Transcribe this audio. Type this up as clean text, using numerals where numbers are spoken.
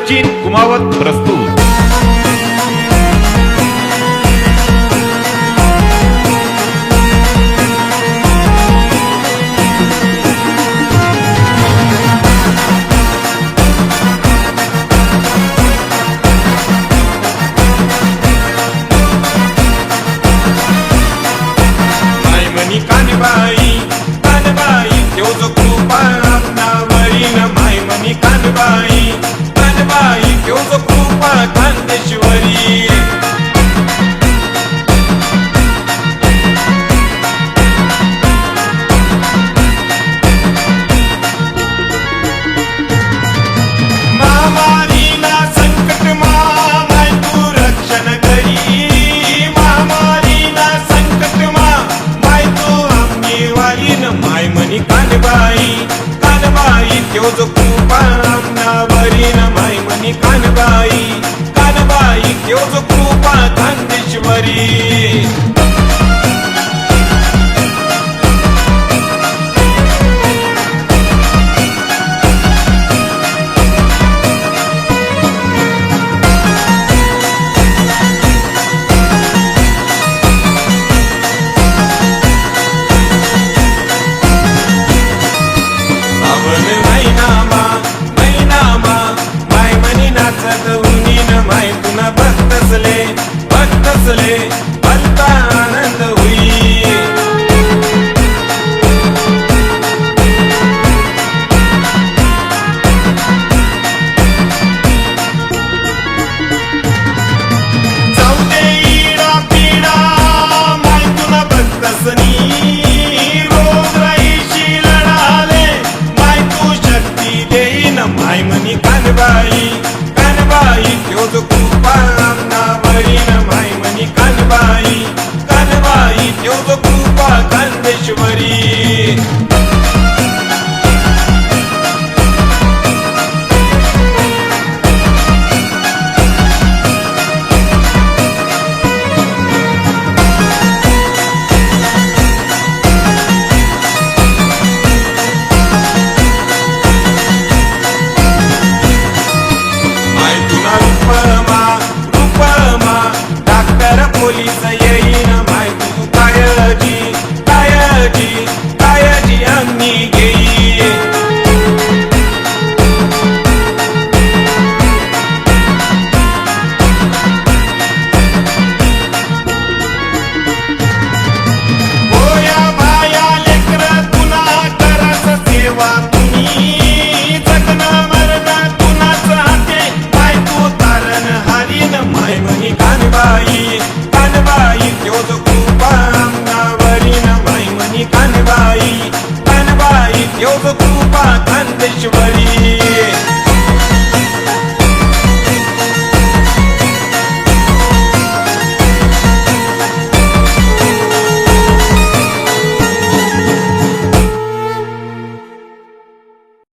सचिन कुमावत प्रस्तुत। मायमनी कानबाई कानबाई देव जो कृपा आपणावरी न मायमनी कानबाई कानबाई देव जो कृपा खानदेश्वरी। महामारीना संकटमा माय तू रक्षण करी, महामारीना संकटमा माय तू आमची वाली न मायमनी कानबाई कानबाई देव जो कृपा आपणावरी न मायमनी कानबाई कानबाई देव जो कृपा खानदेश्वरी। मैनामा मैनामा मायमनी नाचत उनीन माय पुन्हा भक्तसले भक्तसले भलता आनंद हुई। जाऊदे इडा पिडा माय पुन्हा भक्तसनी रोग राईशी लढाले माय तू शक्ती देईन मायमनी कानबाई कानबाई देव जो कृपा आपणावरी न मायमनी कानबाई कानबाई देव जो कृपा खानदेश्वरी। माय तुला रूपमा रूपमा डॉक्टर पोलीस येईन माय तू काळजी काळजी काळजी आम्ही घेई। होया भाया लेकर तुला करस सेवा तुम्ही जगना मरणा तुनाच हाते माय तू तारण हारीन मायमनी कानबाई कानबाई देव जो कृपा आपणावरी न मायमनी कानबाई कानबाई देव जो कृपा खानदेश्वरी।